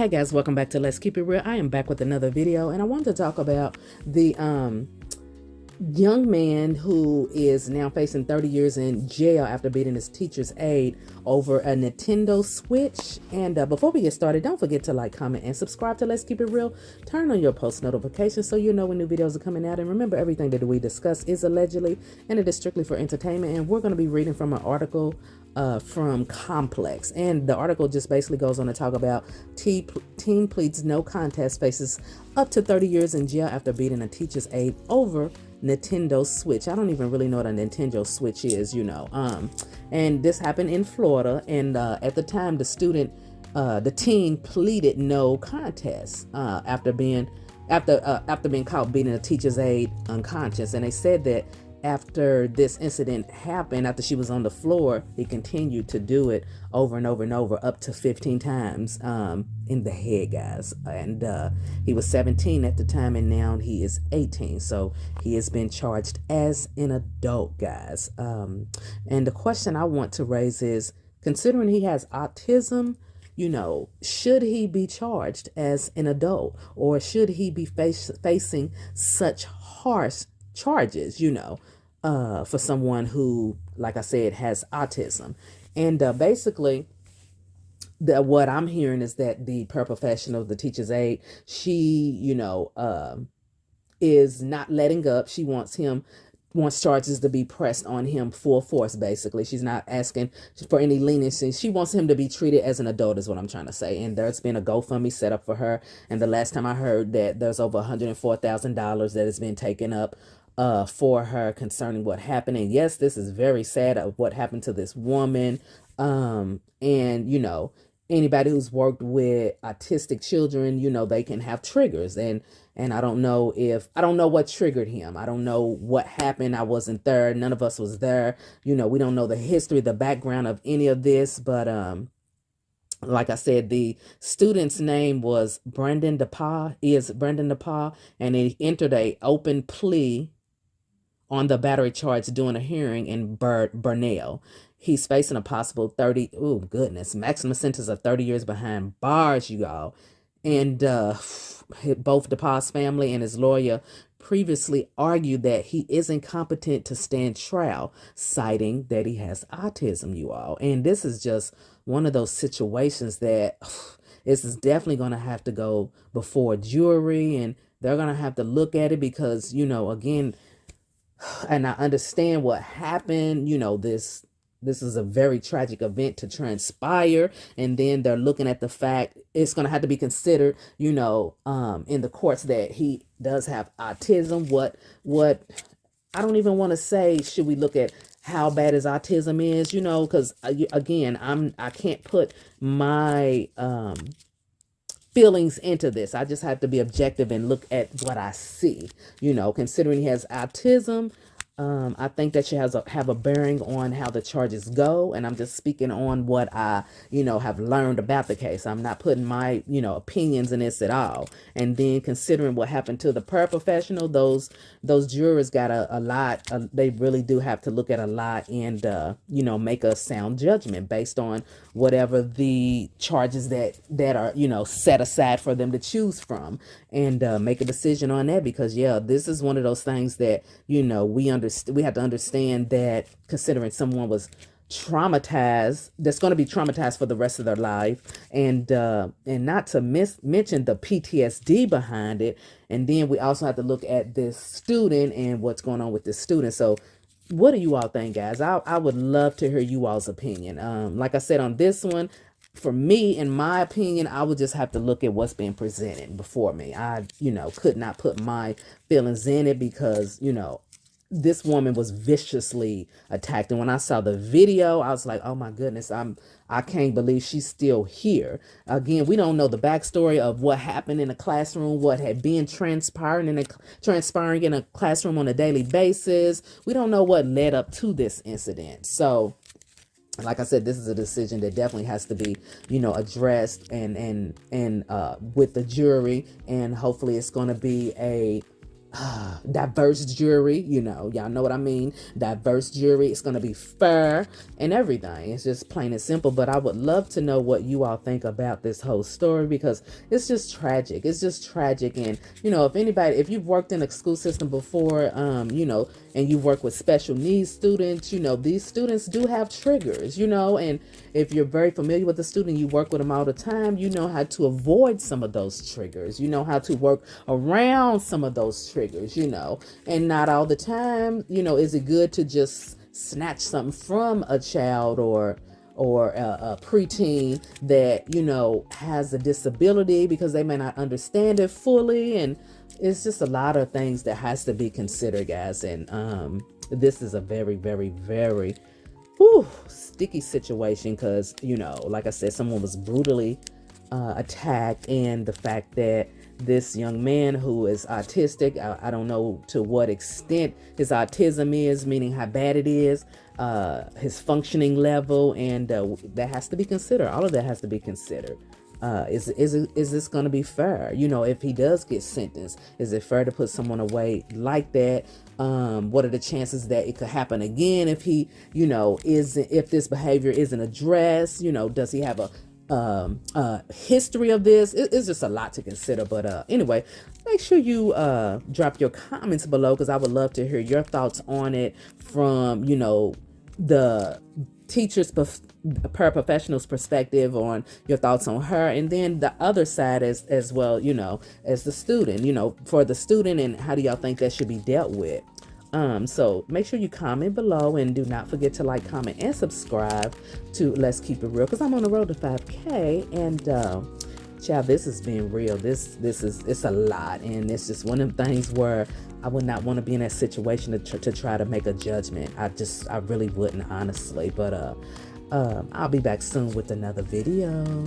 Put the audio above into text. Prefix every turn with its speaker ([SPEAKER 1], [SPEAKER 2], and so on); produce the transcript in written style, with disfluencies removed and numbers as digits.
[SPEAKER 1] Hey guys, welcome back to Let's Keep It Real. I am back with another video, and I wanted to talk about the young man who is now facing 30 years in jail after beating his teacher's aide over a Nintendo Switch. And before we get started, don't forget to like, comment, and subscribe to Let's Keep It Real. Turn on your post notifications so you know when new videos are coming out. And remember, everything that we discuss is allegedly, and it is strictly for entertainment. And we're going to be reading from an article from Complex, and the article just basically goes on to talk about teen pleads no contest, faces up to 30 years in jail after beating a teacher's aide over Nintendo Switch. I don't even really know what a Nintendo Switch is, and this happened in Florida, and at the time the teen pleaded no contest after being caught beating a teacher's aide unconscious. And they said that after this incident happened, after she was on the floor, he continued to do it over and over and over, up to 15 times in the head, guys. And he was 17 at the time, and now he is 18. So he has been charged as an adult, guys. And the question I want to raise is, considering he has autism, should he be charged as an adult, or should he be facing such harsh charges, for someone who, like I said, has autism? And basically, what I'm hearing is that the paraprofessional, the teacher's aide, she, is not letting up. She wants charges to be pressed on him full force, basically. She's not asking for any leniency. She wants him to be treated as an adult, is what I'm trying to say. And there's been a GoFundMe set up for her. And the last time I heard that there's over $104,000 that has been taken up for her concerning what happened. And yes, this is very sad of what happened to this woman. And, anybody who's worked with autistic children, they can have triggers. And I don't know what triggered him. I don't know what happened. I wasn't there. None of us was there. We don't know the history, the background of any of this. But like I said, the student's name was Brendan Depa, and he entered a open plea on the battery charge during a hearing in Burnell. He's facing a possible maximum sentence of 30 years behind bars, you all. And both DePa's family and his lawyer previously argued that he isn't competent to stand trial, citing that he has autism, you all. And this is just one of those situations that this is definitely going to have to go before a jury, and they're going to have to look at it because, again, and I understand what happened, this is a very tragic event to transpire. And then they're looking at the fact it's going to have to be considered, in the courts, that he does have autism. What I don't even want to say, should we look at how bad his autism is, because again, I can't put my feelings into this. I just have to be objective and look at what I see, considering he has autism. I think that she have a bearing on how the charges go. And I'm just speaking on what I, have learned about the case. I'm not putting my, opinions in this at all. And then considering what happened to the paraprofessional, those jurors got a lot. They really do have to look at a lot and, make a sound judgment based on whatever the charges that are, set aside for them to choose from, and make a decision on that. Because, this is one of those things that, we have to understand that considering someone was traumatized, that's going to be traumatized for the rest of their life, and not to mention the PTSD behind it. And then we also have to look at this student and what's going on with this student. So what do you all think, guys? I would love to hear you all's opinion. Like I said, on this one, for me, in my opinion, I would just have to look at what's being presented before me. I, could not put my feelings in it because, this woman was viciously attacked. And when I saw the video, I was like, oh my goodness, I can't believe she's still here. Again, we don't know the backstory of what happened in the classroom, what had been transpiring in a classroom on a daily basis. We don't know what led up to this incident. So, like I said, this is a decision that definitely has to be, addressed and with the jury, and hopefully it's going to be a diverse jury, y'all know what I mean. Diverse jury. It's going to be fair and everything. It's just plain and simple. But I would love to know what you all think about this whole story, because it's just tragic. It's just tragic. And, if you've worked in a school system before, and you work with special needs students, these students do have triggers, and if you're very familiar with the student, you work with them all the time, you know how to avoid some of those triggers, you know how to work around some of those triggers, and not all the time, is it good to just snatch something from a child or a preteen that, has a disability, because they may not understand it fully. And it's just a lot of things that has to be considered, guys. And this is a very, very, very sticky situation, because, like I said, someone was brutally attacked, and the fact that this young man who is autistic, I don't know to what extent his autism is, meaning how bad it is, his functioning level, and that has to be considered. All of that has to be considered. Is this going to be fair? If he does get sentenced, is it fair to put someone away like that? What are the chances that it could happen again if he, if this behavior isn't addressed? Does he have a history of this? It's just a lot to consider. But anyway, make sure you drop your comments below, because I would love to hear your thoughts on it from, the teacher's paraprofessional's perspective on your thoughts on her, and then the other side as well, as the student, for the student, and how do y'all think that should be dealt with? So make sure you comment below, and do not forget to like, comment, and subscribe to Let's Keep It Real, because I'm on the road to 5K. And child, this has been real. It's a lot, and it's just one of the things where I would not want to be in that situation to try to make a judgment. I really wouldn't, honestly. But I'll be back soon with another video.